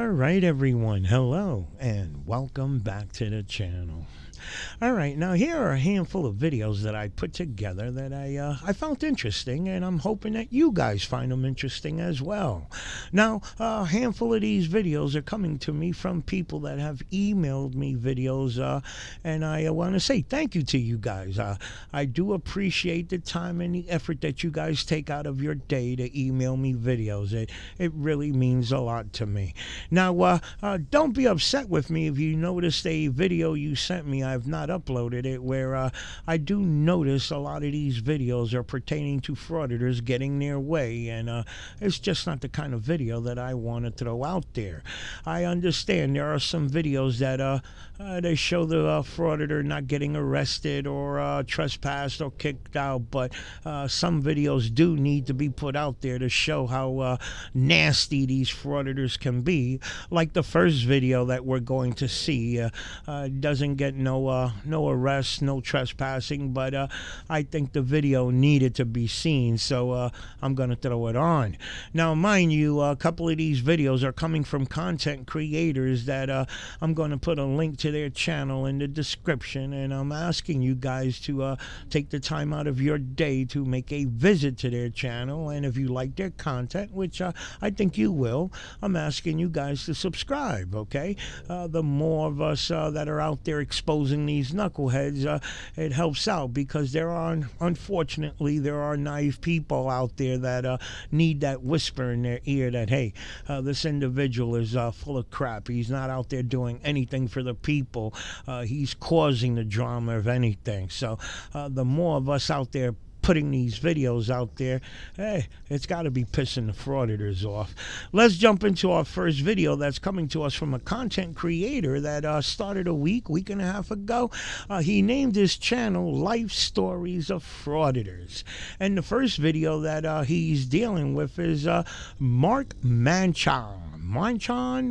Alright everyone, hello and welcome back to the channel. Alright, now here are a handful of videos that I put together that I found interesting, and I'm hoping that you guys find them interesting as well. Now, a handful of these videos are coming to me from people that have emailed me videos, and I want to say thank you to you guys. I do appreciate the time and the effort that you guys take out of your day to email me videos. It really means a lot to me. Now, don't be upset with me if you noticed a video you sent me. I've not uploaded it, where I do notice a lot of these videos are pertaining to frauditors getting their way, and it's just not the kind of video that I want to throw out there. I understand there are some videos that they show the frauditor not getting arrested or trespassed or kicked out, but some videos do need to be put out there to show how nasty these frauditors can be. Like the first video that we're going to see, doesn't get no arrests, no trespassing, but I think the video needed to be seen, so I'm gonna throw it on. Now mind you, a couple of these videos are coming from content creators that I'm going to put a link to their channel in the description, and I'm asking you guys to take the time out of your day to make a visit to their channel, and if you like their content, which I think you will, I'm asking you guys to subscribe, okay? The more of us that are out there exposing these knuckleheads, it helps out, because unfortunately there are naive people out there that need that whisper in their ear that, hey, this individual is full of crap. He's not out there doing anything for the people. He's causing the drama, if anything. So the more of us out there putting these videos out there, hey, it's got to be pissing the frauditors off. Let's jump into our first video that's coming to us from a content creator that started a week and a half ago. He named his channel Life Stories of Frauditors, and the first video that he's dealing with is Mark Manchan,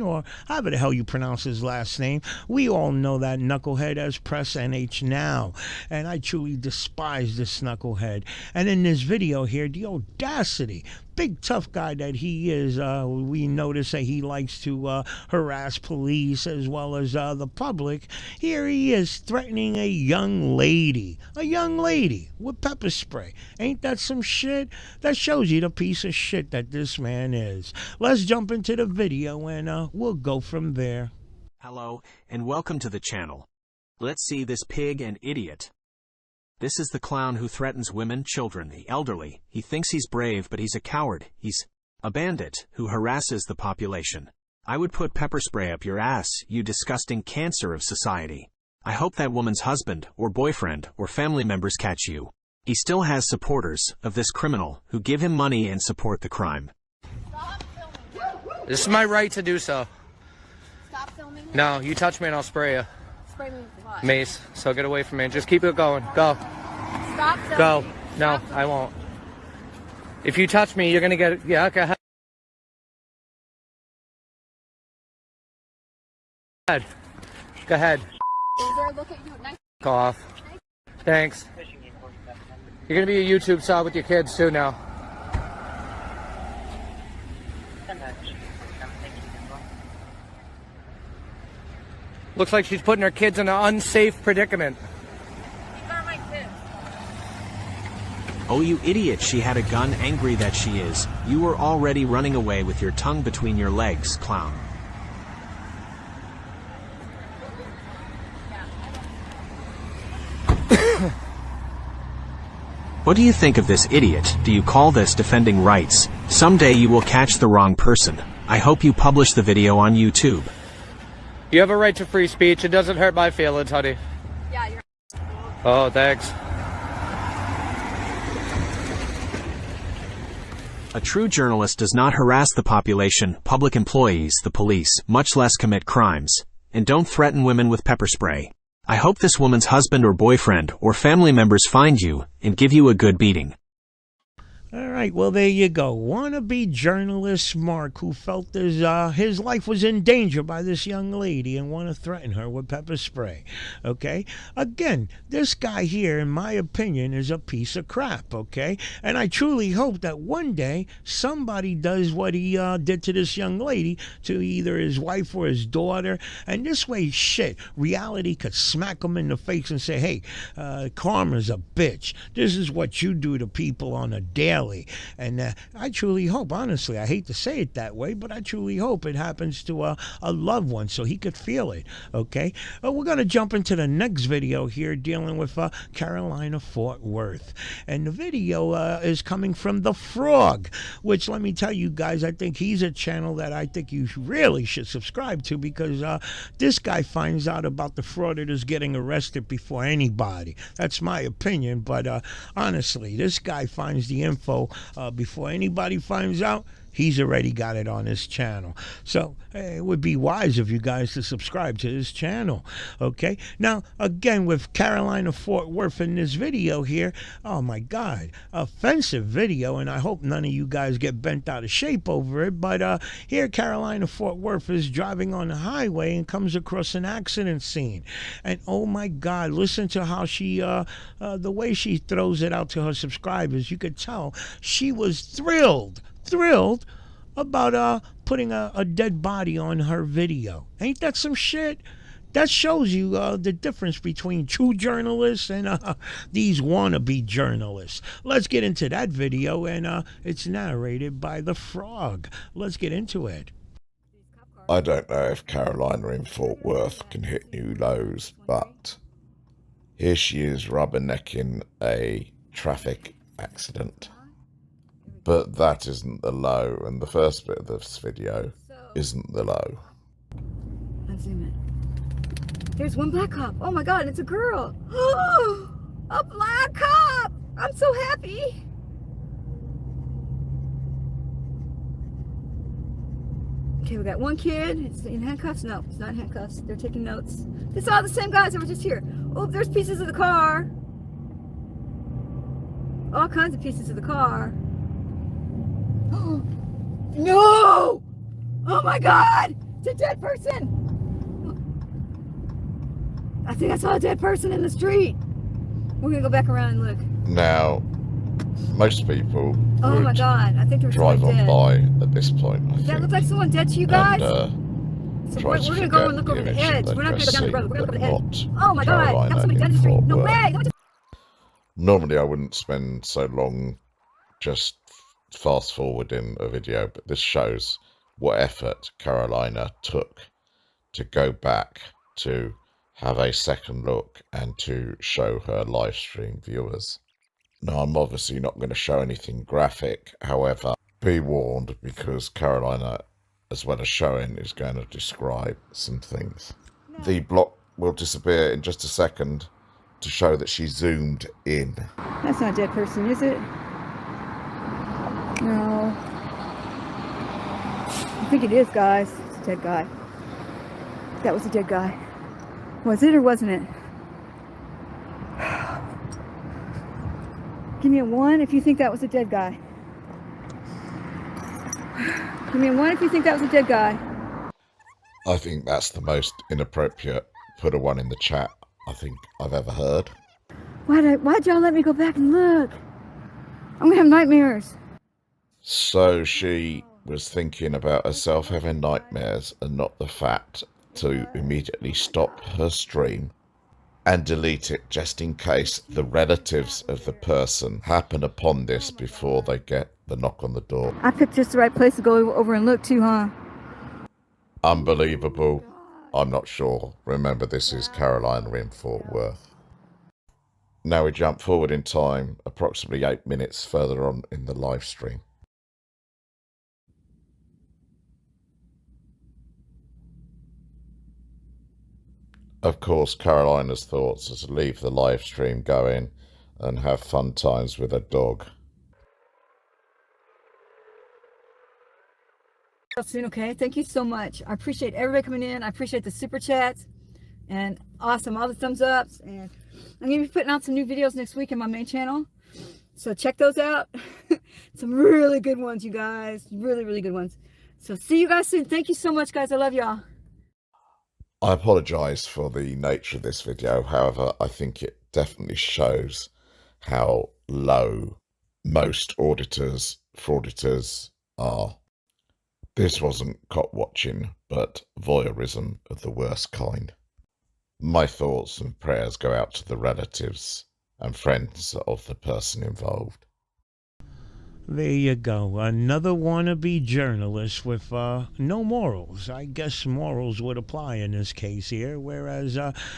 or however the hell you pronounce his last name. We all know that knucklehead as Press NH Now, and I truly despise this knucklehead. And in this video here, the audacity, big tough guy that he is, we notice that he likes to harass police as well as the public. Here he is threatening a young lady with pepper spray. Ain't that some shit? That shows you the piece of shit that this man is. Let's jump into the video and we'll go from there. Hello and welcome to the channel. Let's see this pig and idiot. This is the clown who threatens women, children, the elderly. He thinks he's brave, but he's a coward. He's a bandit who harasses the population. I would put pepper spray up your ass, you disgusting cancer of society. I hope that woman's husband or boyfriend or family members catch you. He still has supporters of this criminal who give him money and support the crime. Stop filming. This is my right to do so. Stop filming. No, you touch me and I'll spray you. Spray me with what? Mace, so get away from me. Just keep it going. Go. Stop filming. Go. No, Stop filming. I won't. If you touch me, you're gonna get... Yeah, go ahead. Go ahead. Is there a look at you? Nice. Go off. Thanks. You're gonna be a YouTube star with your kids too now. Looks like she's putting her kids in an unsafe predicament. These are my kids. Oh, you idiot, she had a gun, angry that she is. You were already running away with your tongue between your legs, clown. What do you think of this idiot? Do you call this defending rights? Someday you will catch the wrong person. I hope you publish the video on YouTube. You have a right to free speech. It doesn't hurt my feelings, honey. Yeah, you're. Oh, thanks. A true journalist does not harass the population, public employees, the police, much less commit crimes. And don't threaten women with pepper spray. I hope this woman's husband or boyfriend or family members find you and give you a good beating. All right, well, there you go. Wannabe journalist Mark, who felt his life was in danger by this young lady and want to threaten her with pepper spray. Okay? Again, this guy here, in my opinion, is a piece of crap. Okay? And I truly hope that one day somebody does what he did to this young lady to either his wife or his daughter. And this way, shit, reality could smack him in the face and say, hey, karma's a bitch. This is what you do to people on a daily. And I truly hope, honestly, I hate to say it that way, but I truly hope it happens to a loved one so he could feel it. Okay? We're going to jump into the next video here dealing with Carolina, Fort Worth. And the video is coming from The Frog, which, let me tell you guys, I think he's a channel that I think you really should subscribe to, because this guy finds out about the frauditors getting arrested before anybody. That's my opinion, but honestly, this guy finds the info before anybody finds out. He's already got it on his channel. So it would be wise of you guys to subscribe to his channel. Okay? Now, again, with Carolina, Fort Worth in this video here, oh my God, offensive video, and I hope none of you guys get bent out of shape over it, but here Carolina, Fort Worth is driving on the highway and comes across an accident scene. And oh my God, listen to how she, the way she throws it out to her subscribers. You could tell she was thrilled about putting a dead body on her video. Ain't that some shit? That shows you the difference between true journalists and these wannabe journalists. Let's get into that video, and it's narrated by The Frog. Let's get into it. I don't know if Carolina in Fort Worth can hit new lows, but here she is rubbernecking a traffic accident. But that isn't the low, and the first bit of this video isn't the low. Let's zoom in. There's one black cop. Oh my God, it's a girl. A black cop! I'm so happy. Okay, we got one kid. It's in handcuffs. No, it's not handcuffs. They're taking notes. It's all the same guys that were just here. Oh, there's pieces of the car. All kinds of pieces of the car. No! Oh my God! It's a dead person! I think I saw a dead person in the street. We're gonna go back around and look. Now, most people Oh my God! I think there's drive someone on dead. by at this point. I Does that think, look like someone dead to you guys? and So try we're to gonna go and look forget over the image edge. that We're not they gonna go down the see, road. We're gonna but look over the edge. not Oh my God! Carolina Got somebody in dead in the street. Fort No Worth. way! Normally, I wouldn't spend so long just fast forwarding a video, but this shows what effort Carolina took to go back to have a second look and to show her live stream viewers. Now, I'm obviously not going to show anything graphic, however, be warned, because Carolina, as well as showing, is going to describe some things. The block will disappear in just a second to show that she zoomed in. That's not a dead person, is it? No. I think it is, guys. It's a dead guy. That was a dead guy. Was it or wasn't it? Give me a 1 if you think that was a dead guy. Give me a 1 if you think that was a dead guy. I think that's the most inappropriate put a 1 in the chat I think I've ever heard. Why'd y'all let me go back and look? I'm gonna have nightmares. So she was thinking about herself having nightmares and not the fact to immediately stop her stream and delete it just in case the relatives of the person happen upon this before they get the knock on the door. I picked just the right place to go over and look too, huh? Unbelievable. I'm not sure. Remember, this is Carolina in Fort Worth. Now we jump forward in time approximately 8 minutes further on in the live stream. Of course, Carolina's thoughts are to leave the live stream going and have fun times with her dog. Soon, okay? Thank you so much. I appreciate everybody coming in. I appreciate the super chats and awesome, all the thumbs ups. And I'm gonna be putting out some new videos next week on my main channel, so check those out. Some really good ones, you guys. Really, really good ones. So see you guys soon. Thank you so much, guys. I love y'all. I apologise for the nature of this video. However, I think it definitely shows how low most auditors, frauditors are. This wasn't cop watching, but voyeurism of the worst kind. My thoughts and prayers go out to the relatives and friends of the person involved. There you go. Another wannabe journalist with no morals. I guess morals would apply in this case here. Whereas,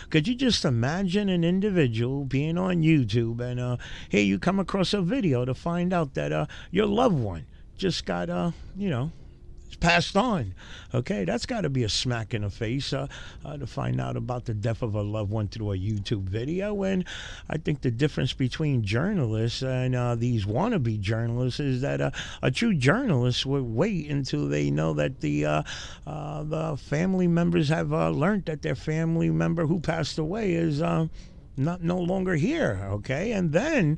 could you just imagine an individual being on YouTube and here you come across a video to find out that your loved one just got, passed on. Okay, that's got to be a smack in the face to find out about the death of a loved one through a YouTube video. And I think the difference between journalists and these wannabe journalists is that a true journalist would wait until they know that the family members have learned that their family member who passed away is no longer here. Okay, and then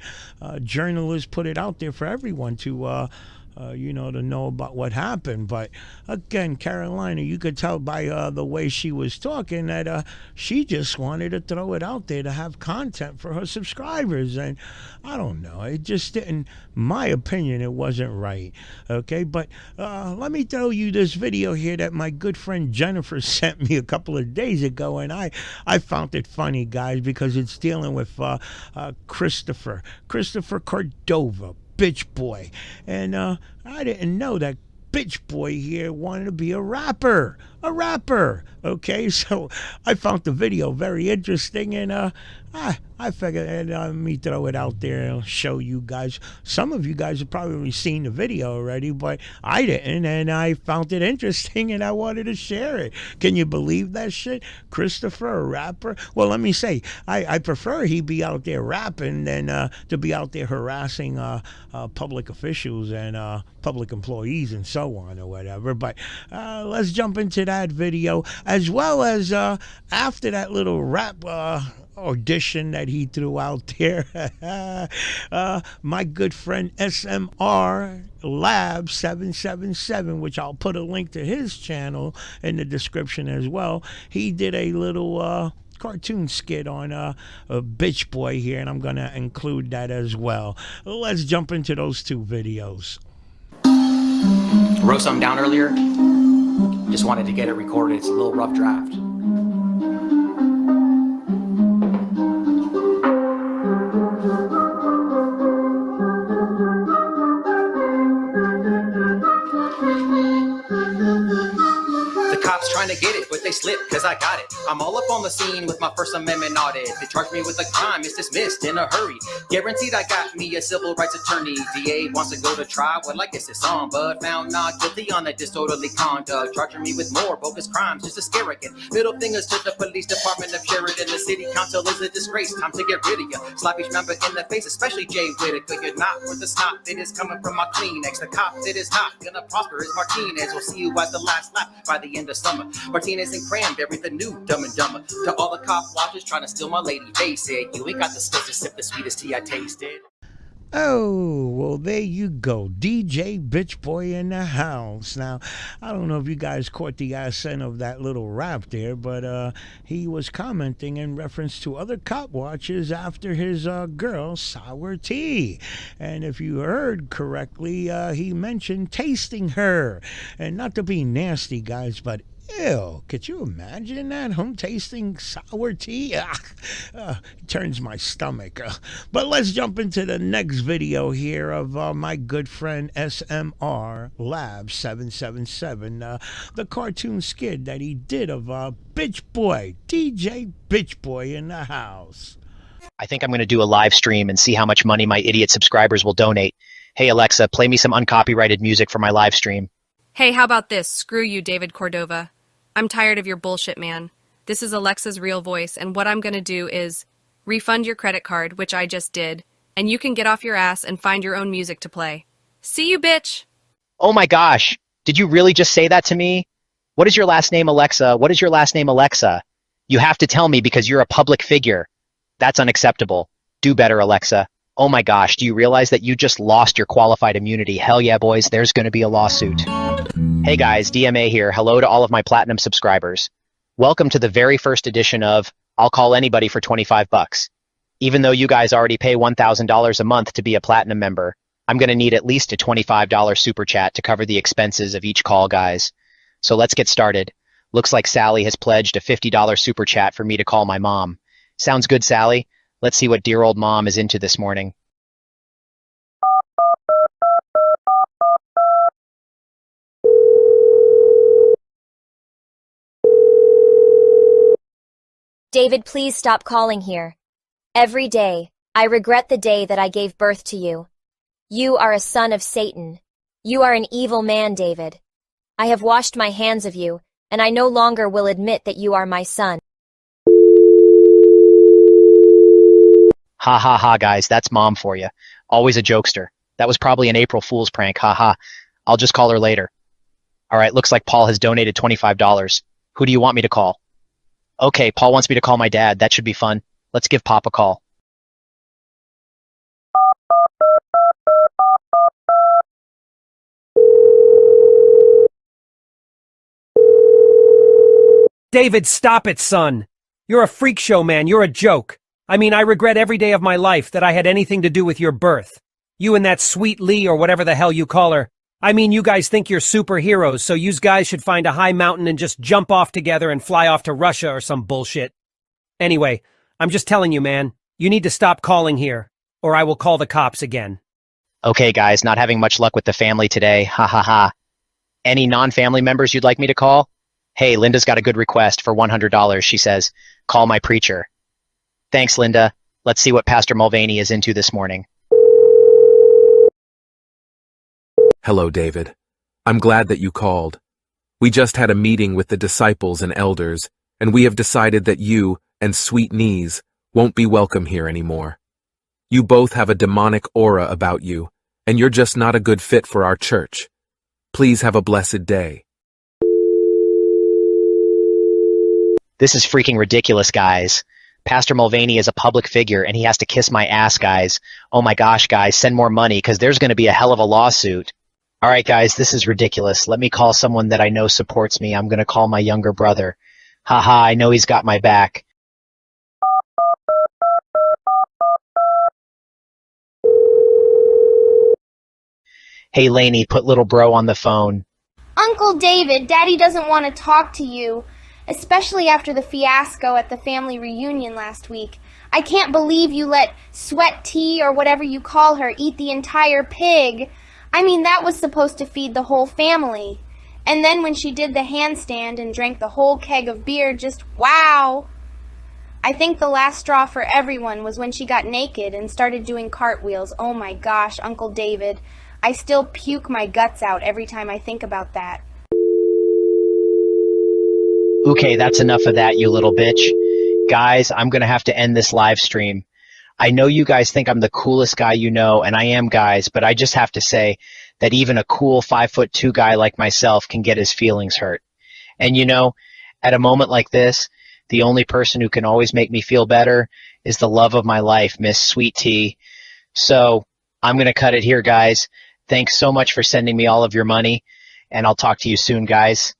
journalists put it out there for everyone to to know about what happened. But again, Carolina, you could tell by the way she was talking that she just wanted to throw it out there to have content for her subscribers. And I don't know, it just didn't, my opinion, it wasn't right. Okay, but let me throw you this video here that my good friend Jennifer sent me a couple of days ago, and I found it funny, guys, because it's dealing with Christopher Cordova, bitch boy. And I didn't know that bitch boy here wanted to be a rapper. Okay, so I found the video very interesting, and I figured let me throw it out there and show you guys. Some of you guys have probably seen the video already, but I didn't, and I found it interesting and I wanted to share it. Can you believe that shit? Christopher, a rapper? Well, let me say, I prefer he be out there rapping than to be out there harassing public officials and public employees and so on or whatever. But let's jump into that video, as well as after that little rap audition that he threw out there. My good friend SMR Lab 777, which I'll put a link to his channel in the description as well. He did a little cartoon skit on a bitch boy here, and I'm gonna include that as well. Let's jump into those two videos. Wrote something down earlier. Just wanted to get it recorded. It's a little rough draft. Trying to get it, but they slip, cause I got it. I'm all up on the scene with my First Amendment audit. They charge me with a crime, it's dismissed in a hurry. Guaranteed I got me a civil rights attorney. DA wants to go to trial, well I guess it's on, but found not guilty on a disorderly conduct. Charging me with more bogus crimes just to scare again. Middle fingers to the police department of Sheridan. The city council is a disgrace, time to get rid of you. Slap each member in the face, especially Jay Whitaker. You're not worth the snot that is coming from my Kleenex. The cop that is not gonna prosper is Martinez. We'll see you at the last lap by the end of summer. Martinez and Cranberry, the new Dumb and Dumber. To all the cop watchers trying to steal my lady, they said, you ain't got the skills to sip the sweetest tea I tasted. Oh, well, there you go. DJ Bitch Boy in the house. Now, I don't know if you guys caught the accent of that little rap there, but he was commenting in reference to other cop watchers after his girl, Sour Tea. And if you heard correctly, he mentioned tasting her. And not to be nasty, guys, but ew, could you imagine that? Him tasting sour tea? Turns my stomach. But let's jump into the next video here of my good friend SMR Lab 777. The cartoon skit that he did of Bitch Boy, DJ Bitch Boy in the house. I think I'm going to do a live stream and see how much money my idiot subscribers will donate. Hey Alexa, play me some uncopyrighted music for my live stream. Hey, how about this? Screw you, David Cordova. I'm tired of your bullshit, man. This is Alexa's real voice, and what I'm gonna do is refund your credit card, which I just did, and you can get off your ass and find your own music to play. See you, bitch! Oh my gosh, did you really just say that to me? What is your last name, Alexa? What is your last name, Alexa? You have to tell me because you're a public figure. That's unacceptable. Do better, Alexa. Oh my gosh, do you realize that you just lost your qualified immunity? Hell yeah, boys, there's going to be a lawsuit. Hey guys, DMA here. Hello to all of my platinum subscribers. Welcome to the very first edition of I'll Call Anybody for 25 bucks. Even though you guys already pay $1,000 a month to be a platinum member, I'm going to need at least a $25 super chat to cover the expenses of each call, guys. So let's get started. Looks like Sally has pledged a $50 super chat for me to call my mom. Sounds good, Sally. Let's see what dear old mom is into this morning. David, please stop calling here. Every day, I regret the day that I gave birth to you. You are a son of Satan. You are an evil man, David. I have washed my hands of you, and I no longer will admit that you are my son. Ha ha ha, guys, that's mom for you. Always a jokester. That was probably an April Fool's prank, ha ha. I'll just call her later. All right, looks like Paul has donated $25. Who do you want me to call? Okay, Paul wants me to call my dad. That should be fun. Let's give Pop a call. David, stop it, son. You're a freak show, man. You're a joke. I mean, I regret every day of my life that I had anything to do with your birth. You and that sweet Lee or whatever the hell you call her. I mean, you guys think you're superheroes, so you guys should find a high mountain and just jump off together and fly off to Russia or some bullshit. Anyway, I'm just telling you, man, you need to stop calling here, or I will call the cops again. Okay, guys, not having much luck with the family today, ha ha ha. Any non-family members you'd like me to call? Hey, Linda's got a good request for $100, she says. Call my preacher. Thanks, Linda. Let's see what Pastor Mulvaney is into this morning. Hello, David. I'm glad that you called. We just had a meeting with the disciples and elders, and we have decided that you and Sweet Knees won't be welcome here anymore. You both have a demonic aura about you, and you're just not a good fit for our church. Please have a blessed day. This is freaking ridiculous, guys. Pastor Mulvaney is a public figure, and he has to kiss my ass, guys. Oh my gosh, guys, send more money, because there's going to be a hell of a lawsuit. All right, guys, this is ridiculous. Let me call someone that I know supports me. I'm going to call my younger brother. Haha, I know he's got my back. Hey, Lainey, put little bro on the phone. Uncle David, Daddy doesn't want to talk to you, especially after the fiasco at the family reunion last week. I can't believe you let Sweat Tea, or whatever you call her, eat the entire pig. I mean, that was supposed to feed the whole family. And then when she did the handstand and drank the whole keg of beer, just wow! I think the last straw for everyone was when she got naked and started doing cartwheels. Oh my gosh, Uncle David. I still puke my guts out every time I think about that. Okay, that's enough of that, you little bitch. Guys, I'm going to have to end this live stream. I know you guys think I'm the coolest guy you know, and I am, guys, but I just have to say that even a cool 5'2" guy like myself can get his feelings hurt. And you know, at a moment like this, the only person who can always make me feel better is the love of my life, Miss Sweet Tea. So I'm going to cut it here, guys. Thanks so much for sending me all of your money, and I'll talk to you soon, guys.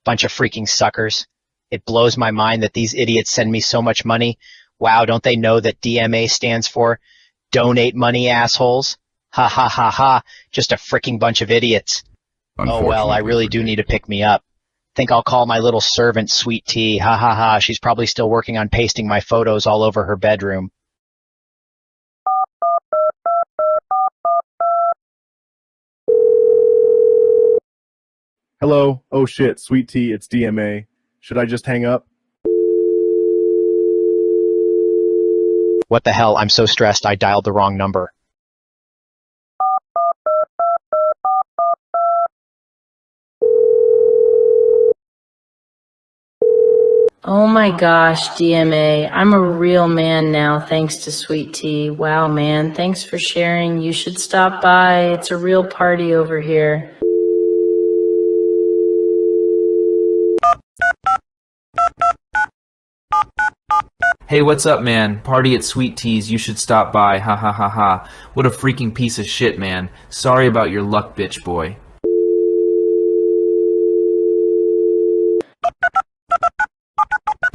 Bunch of freaking suckers. It blows my mind that these idiots send me so much money. Wow, don't they know that DMA stands for Donate Money, Assholes? Ha ha ha ha, just a freaking bunch of idiots. Oh well, I really do need to pick me up. Think I'll call my little servant Sweet Tea. Ha ha ha, she's probably still working on pasting my photos all over her bedroom. Hello. Oh shit, Sweet Tea, it's DMA. Should I just hang up? What the hell? I'm so stressed I dialed the wrong number. Oh my gosh, DMA. I'm a real man now thanks to Sweet Tea. Wow, man. Thanks for sharing. You should stop by. It's a real party over here. Hey, what's up, man? Party at Sweet Tea's. You should stop by. Ha ha ha ha. What a freaking piece of shit, man. Sorry about your luck, bitch boy.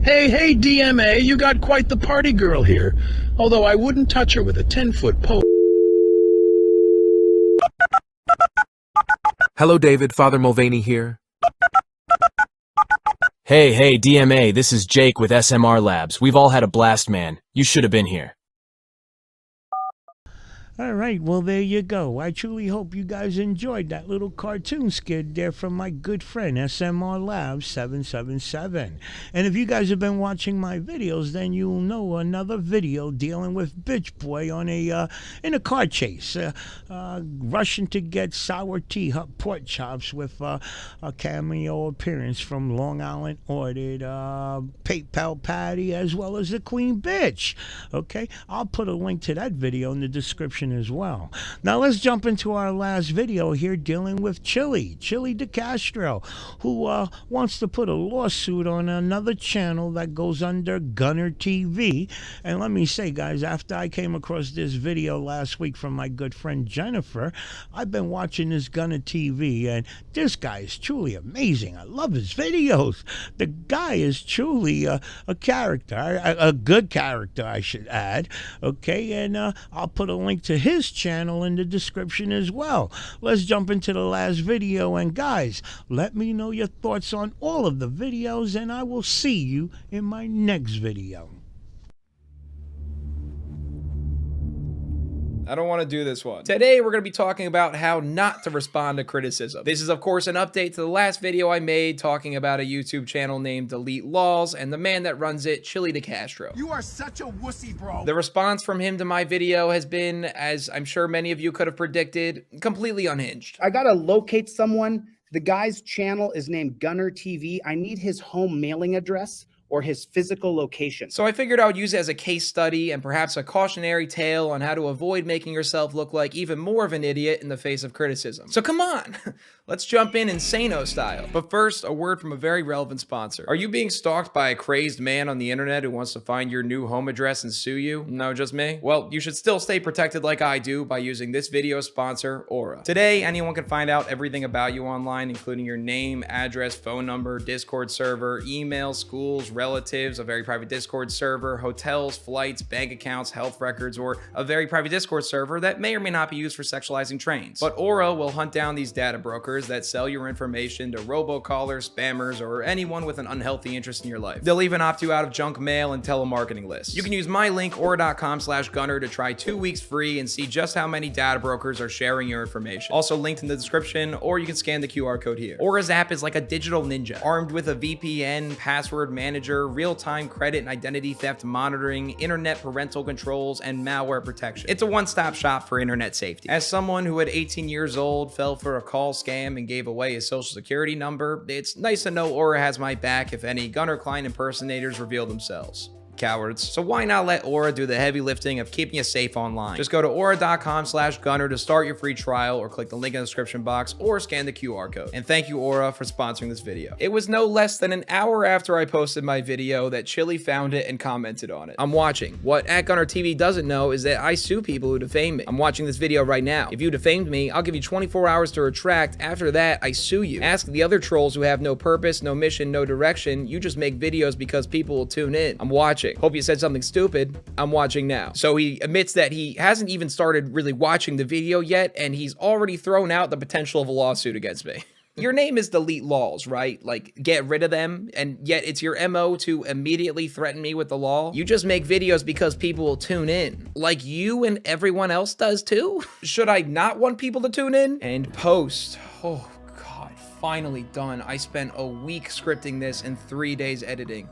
Hey, DMA, you got quite the party girl here. Although I wouldn't touch her with a 10-foot pole. Hello, David. Father Mulvaney here. Hey, DMA, this is Jake with SMR Labs. We've all had a blast, man. You should have been here. All right, well, there you go. I truly hope you guys enjoyed that little cartoon skit there from my good friend SMR Labs 777. And if you guys have been watching my videos, then you'll know another video dealing with Bitch Boy on in a car chase, rushing to get sour tea pork chops with a cameo appearance from Long Island Audit, PayPal Patty, as well as the Queen Bitch. Okay, I'll put a link to that video in the description as well. Now let's jump into our last video here dealing with Chili DeCastro, who wants to put a lawsuit on another channel that goes under Gunner TV. And let me say, guys, after I came across this video last week from my good friend Jennifer, I've been watching this Gunner TV, and this guy is truly amazing. I love his videos. The guy is truly a character, a good character, I should add. Okay, and I'll put a link to his channel in the description as well. Let's jump into the last video, and guys, let me know your thoughts on all of the videos, and I will see you in my next video. I don't want to do this one. Today, we're going to be talking about how not to respond to criticism. This is, of course, an update to the last video I made talking about a YouTube channel named Delete Laws and the man that runs it, Chili DeCastro. You are such a wussy, bro. The response from him to my video has been, as I'm sure many of you could have predicted, completely unhinged. I gotta locate someone. The guy's channel is named Gunner TV. I need his home mailing address or his physical location. So I figured I would use it as a case study and perhaps a cautionary tale on how to avoid making yourself look like even more of an idiot in the face of criticism. So come on, let's jump in Insano style. But first, a word from a very relevant sponsor. Are you being stalked by a crazed man on the internet who wants to find your new home address and sue you? No, just me? Well, you should still stay protected like I do by using this video sponsor, Aura. Today, anyone can find out everything about you online, including your name, address, phone number, Discord server, email, schools, relatives, a very private Discord server, hotels, flights, bank accounts, health records, or a very private Discord server that may or may not be used for sexualizing trains. But Aura will hunt down these data brokers that sell your information to robocallers, spammers, or anyone with an unhealthy interest in your life. They'll even opt you out of junk mail and telemarketing lists. You can use my link, aura.com/gunner, to try 2 weeks free and see just how many data brokers are sharing your information. Also linked in the description, or you can scan the QR code here. Aura's app is like a digital ninja, armed with a VPN, password manager, real-time credit and identity theft monitoring, internet parental controls, and malware protection. It's a one-stop shop for internet safety. As someone who at 18 years old fell for a call scam and gave away his social security number, it's nice to know Aura has my back if any Gunner client impersonators reveal themselves. Cowards. So why not let Aura do the heavy lifting of keeping you safe online? Just go to aura.com/gunner to start your free trial, or click the link in the description box, or scan the QR code. And thank you, Aura, for sponsoring this video. It was no less than an hour after I posted my video that Chili found it and commented on it. I'm watching. What @Gunner TV doesn't know is that I sue people who defame me. I'm watching this video right now. If you defamed me, I'll give you 24 hours to retract. After that, I sue you. Ask the other trolls who have no purpose, no mission, no direction. You just make videos because people will tune in. I'm watching. Hope you said something stupid. I'm watching now. So he admits that he hasn't even started really watching the video yet, and he's already thrown out the potential of a lawsuit against me. Your name is Delete Laws, right? Like, get rid of them, and yet it's your MO to immediately threaten me with the law? You just make videos because people will tune in. Like you and everyone else does too? Should I not want people to tune in? And post. Oh God, finally done. I spent a week scripting this and 3 days editing.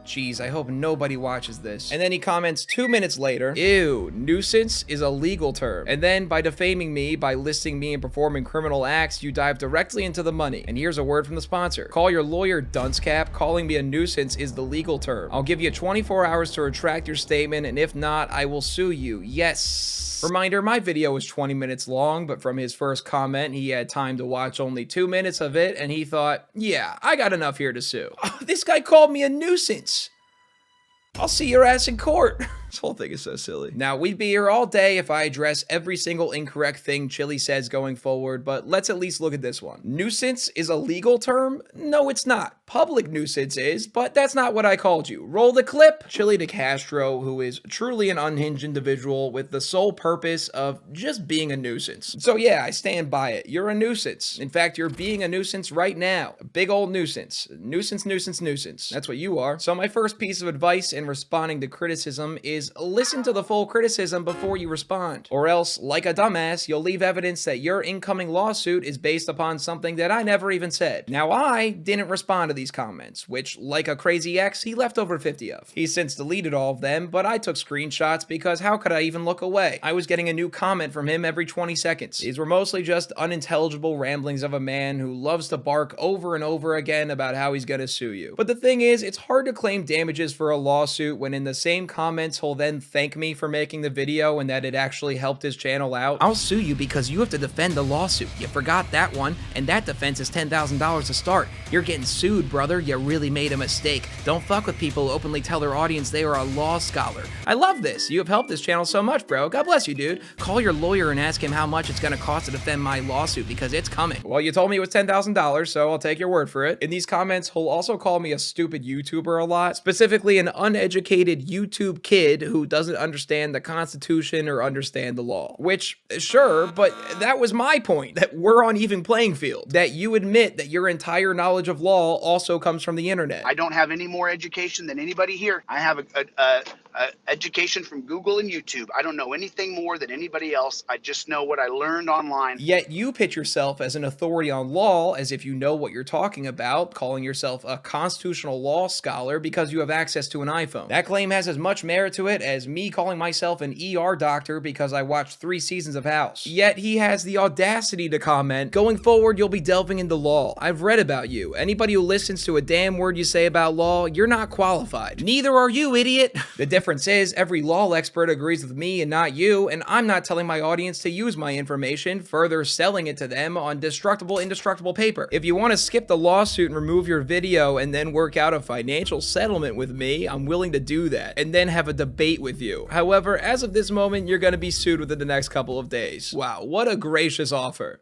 Jeez, I hope nobody watches this. And then he comments 2 minutes later, ew, nuisance is a legal term. And then by defaming me, by listing me and performing criminal acts, you dive directly into the money. And here's a word from the sponsor. Call your lawyer, dunce cap. Calling me a nuisance is the legal term. I'll give you 24 hours to retract your statement, and if not, I will sue you. Yes. Reminder, my video was 20 minutes long, but from his first comment, he had time to watch only 2 minutes of it, and he thought, yeah, I got enough here to sue. Oh, this guy called me a nuisance. I'll see your ass in court. This whole thing is so silly. Now, we'd be here all day if I address every single incorrect thing Chili says going forward, but let's at least look at this one. Nuisance is a legal term? No, it's not. Public nuisance is, but that's not what I called you. Roll the clip. Chili DeCastro, who is truly an unhinged individual with the sole purpose of just being a nuisance. So yeah, I stand by it. You're a nuisance. In fact, you're being a nuisance right now. A big old nuisance. Nuisance, nuisance, nuisance. That's what you are. So my first piece of advice in responding to criticism is listen to the full criticism before you respond. Or else, like a dumbass, you'll leave evidence that your incoming lawsuit is based upon something that I never even said. Now, I didn't respond to these comments, which, like a crazy ex, he left over 50 of. He's since deleted all of them, but I took screenshots because how could I even look away? I was getting a new comment from him every 20 seconds. These were mostly just unintelligible ramblings of a man who loves to bark over and over again about how he's gonna sue you. But the thing is, it's hard to claim damages for a lawsuit when in the same comments he'll then thank me for making the video and that it actually helped his channel out. I'll sue you because you have to defend the lawsuit. You forgot that one, and that defense is $10,000 to start. You're getting sued, brother. You really made a mistake. Don't fuck with people who openly tell their audience they are a law scholar. I love this. You have helped this channel so much, bro. God bless you, dude. Call your lawyer and ask him how much it's gonna cost to defend my lawsuit because it's coming. Well, you told me it was $10,000, so I'll take your word for it. In these comments, he'll also call me a stupid YouTuber a lot, specifically an uneducated YouTube kid who doesn't understand the Constitution or understand the law. Which, sure, but that was my point, that we're on even playing field. That you admit that your entire knowledge of law also comes from the internet. I don't have any more education than anybody here. I have education from Google and YouTube. I don't know anything more than anybody else. I just know what I learned online. Yet you pitch yourself as an authority on law, as if you know what you're talking about, calling yourself a constitutional law scholar because you have access to an iPhone. That claim has as much merit to it as me calling myself an ER doctor because I watched 3 seasons of House. Yet he has the audacity to comment, going forward you'll be delving into law. I've read about you. Anybody who listens to a damn word you say about law, you're not qualified. Neither are you, idiot. The difference is every law expert agrees with me and not you, and I'm not telling my audience to use my information, further selling it to them on destructible, indestructible paper. If you want to skip the lawsuit and remove your video and then work out a financial settlement with me, I'm willing to do that, and then have a debate with you. However, as of this moment, you're going to be sued within the next couple of days. Wow, what a gracious offer.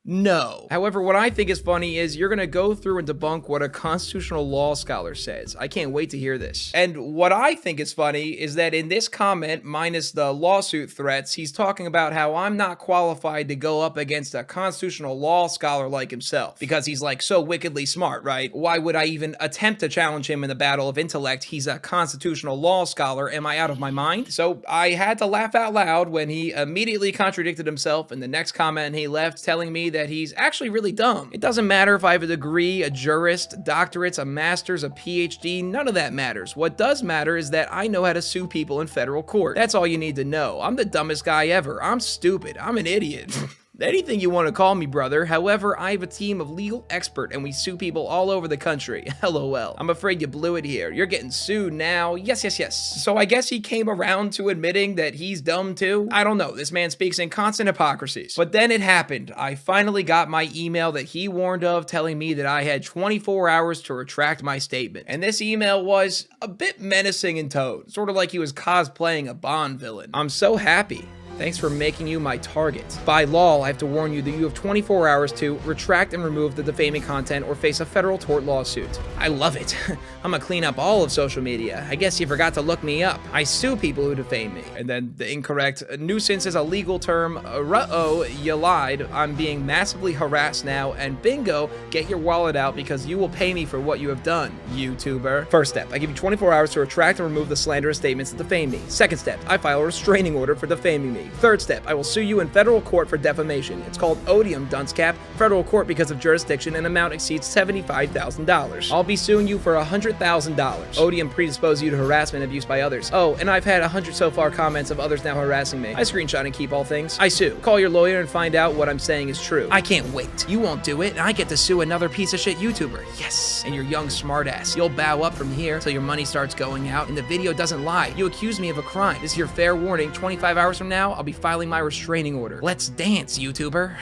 No. However, what I think is funny is you're gonna go through and debunk what a constitutional law scholar says. I can't wait to hear this. And what I think is funny is that in this comment, minus the lawsuit threats, he's talking about how I'm not qualified to go up against a constitutional law scholar like himself. Because he's like so wickedly smart, right? Why would I even attempt to challenge him in the battle of intellect? He's a constitutional law scholar. Am I out of my mind? So I had to laugh out loud when he immediately contradicted himself in the next comment he left, telling me that he's actually really dumb. It doesn't matter if I have a degree, a jurist, doctorates, a master's, a PhD, none of that matters. What does matter is that I know how to sue people in federal court. That's all you need to know. I'm the dumbest guy ever. I'm stupid. I'm an idiot. Anything you want to call me, brother. However, I have a team of legal expert and we sue people all over the country. LOL. I'm afraid you blew it here. You're getting sued now. Yes, yes, yes. So I guess he came around to admitting that he's dumb too? I don't know. This man speaks in constant hypocrisies. But then it happened. I finally got my email that he warned of, telling me that I had 24 hours to retract my statement. And this email was a bit menacing in tone. Sort of like he was cosplaying a Bond villain. I'm so happy. Thanks for making you my target. By law, I have to warn you that you have 24 hours to retract and remove the defaming content or face a federal tort lawsuit. I love it. I'm gonna clean up all of social media. I guess you forgot to look me up. I sue people who defame me. And then the incorrect nuisance is a legal term. Ruh-oh, you lied. I'm being massively harassed now, and bingo, get your wallet out because you will pay me for what you have done, YouTuber. First step, I give you 24 hours to retract and remove the slanderous statements that defame me. Second step, I file a restraining order for defaming me. Third step, I will sue you in federal court for defamation. It's called odium, dunce cap, federal court because of jurisdiction, and amount exceeds $75,000. I'll be suing you for $100,000. Odium predisposes you to harassment and abuse by others. Oh, and I've had 100 so far comments of others now harassing me. I screenshot and keep all things. I sue. Call your lawyer and find out what I'm saying is true. I can't wait. You won't do it, and I get to sue another piece of shit YouTuber. Yes. And your young smartass. You'll bow up from here till your money starts going out, and the video doesn't lie. You accuse me of a crime. This is your fair warning. 25 hours from now, I'll be filing my restraining order. Let's dance, YouTuber.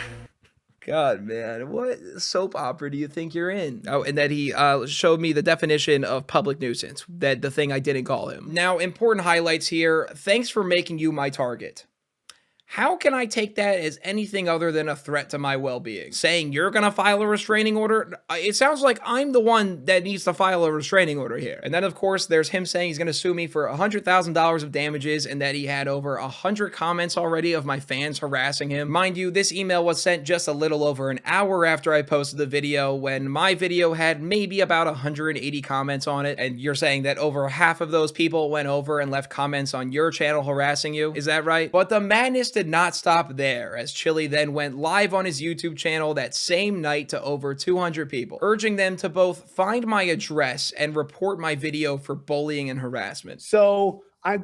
God, man. What soap opera do you think you're in? Oh, and that he showed me the definition of public nuisance, that the thing I didn't call him. Now, important highlights here. Thanks for making you my target. How can I take that as anything other than a threat to my well-being? Saying you're gonna file a restraining order? It sounds like I'm the one that needs to file a restraining order here. And then, of course, there's him saying he's gonna sue me for $100,000 of damages and that he had over 100 comments already of my fans harassing him. Mind you, this email was sent just a little over an hour after I posted the video, when my video had maybe about 180 comments on it. And you're saying that over half of those people went over and left comments on your channel harassing you. Is that right? But the madness did not stop there, as Chili then went live on his YouTube channel that same night to over 200 people, urging them to both find my address and report my video for bullying and harassment. So I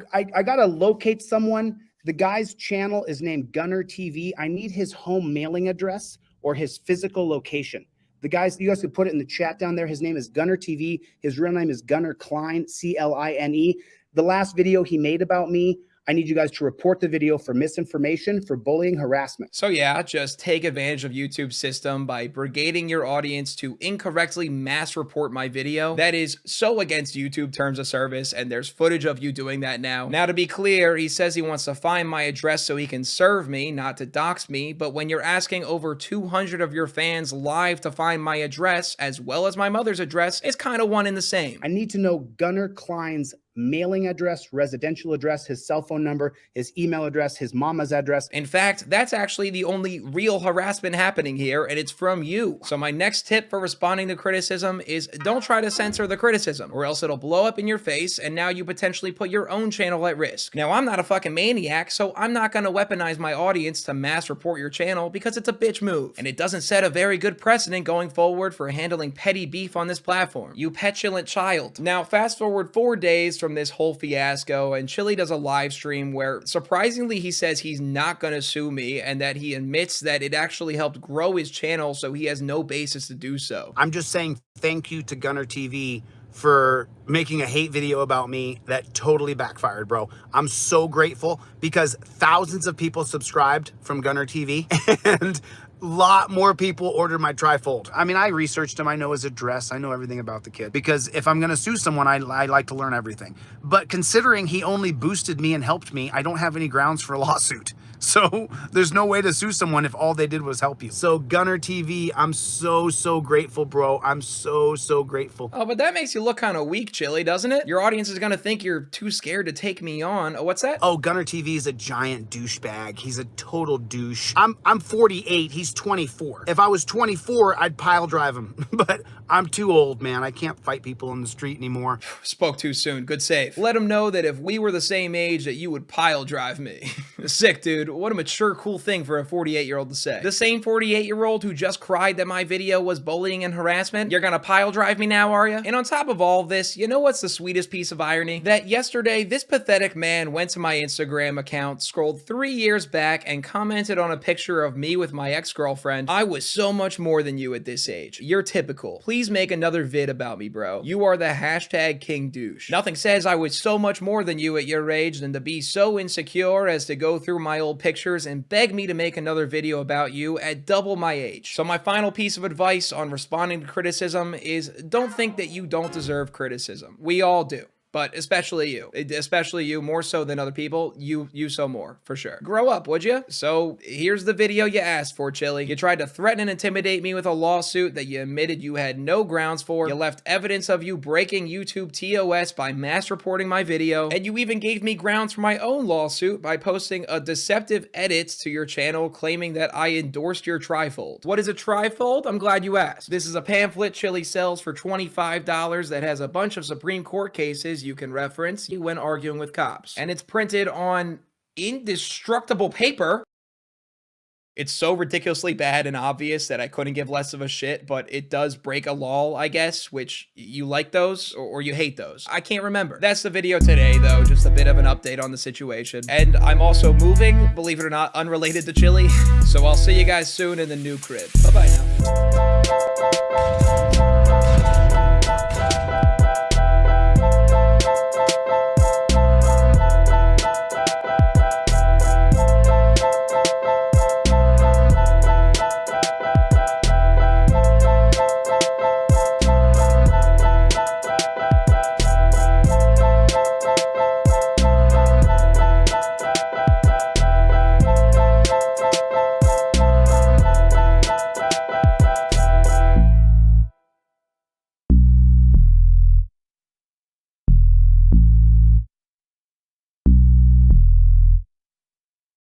gotta locate someone. The guy's channel is named Gunner TV. I need his home mailing address or his physical location. The guys, you guys could put it in the chat down there. His name is Gunner TV. His real name is Gunner Klein, C-L-I-N-E. The last video he made about me, I need you guys to report the video for misinformation, for bullying, harassment. So yeah, just take advantage of YouTube's system by brigading your audience to incorrectly mass report my video. That is so against YouTube terms of service, and there's footage of you doing that now. Now, to be clear, he says he wants to find my address so he can serve me, not to dox me, but when you're asking over 200 of your fans live to find my address, as well as my mother's address, it's kind of one and the same. I need to know Gunner Klein's mailing address, residential address, his cell phone number, his email address, his mama's address. In fact, that's actually the only real harassment happening here, and it's from you. So my next tip for responding to criticism is don't try to censor the criticism, or else it'll blow up in your face, and now you potentially put your own channel at risk. Now, I'm not a fucking maniac, so I'm not gonna weaponize my audience to mass report your channel because it's a bitch move, and it doesn't set a very good precedent going forward for handling petty beef on this platform. You petulant child. Now, fast forward 4 days from this whole fiasco, and Chili does a live stream where surprisingly he says he's not gonna sue me, and that he admits that it actually helped grow his channel, so he has no basis to do so. I'm just saying thank you to Gunner TV for making a hate video about me that totally backfired, bro. I'm so grateful because thousands of people subscribed from Gunner TV and a lot more people ordered my trifold. I mean, I researched him. I know his address. I know everything about the kid because if I'm going to sue someone, I like to learn everything. But considering he only boosted me and helped me, I don't have any grounds for a lawsuit. So there's no way to sue someone if all they did was help you. So Gunner TV, I'm so grateful, bro. I'm so grateful. Oh, but that makes you look kind of weak, Chili, doesn't it? Your audience is gonna think you're too scared to take me on. Oh, what's that? Oh, Gunner TV is a giant douchebag. He's a total douche. I'm 48, he's 24. If I was 24, I'd pile drive him. But I'm too old, man. I can't fight people in the street anymore. Spoke too soon. Good save. Let him know that if we were the same age that you would pile drive me. Sick, dude. What a mature, cool thing for a 48-year-old to say. The same 48-year-old who just cried that my video was bullying and harassment, you're gonna pile drive me now, are you? And on top of all this, you know what's the sweetest piece of irony? That yesterday, this pathetic man went to my Instagram account, scrolled 3 years back, and commented on a picture of me with my ex-girlfriend. I was so much more than you at this age. You're typical. Please make another vid about me, bro. You are the hashtag king douche. Nothing says I was so much more than you at your age than to be so insecure as to go through my old pictures and beg me to make another video about you at double my age. So my final piece of advice on responding to criticism is don't think that you don't deserve criticism. We all do. But especially you, more so than other people, you so more, for sure. Grow up, would you? So here's the video you asked for, Chili. You tried to threaten and intimidate me with a lawsuit that you admitted you had no grounds for. You left evidence of you breaking YouTube TOS by mass reporting my video. And you even gave me grounds for my own lawsuit by posting a deceptive edit to your channel claiming that I endorsed your trifold. What is a trifold? I'm glad you asked. This is a pamphlet Chili sells for $25 that has a bunch of Supreme Court cases you can reference when arguing with cops. And it's printed on indestructible paper. It's so ridiculously bad and obvious that I couldn't give less of a shit, but it does break a law, I guess, which you like those or you hate those. I can't remember. That's the video today, though, just a bit of an update on the situation. And I'm also moving, believe it or not, unrelated to Chili. So I'll see you guys soon in the new crib. Bye-bye now.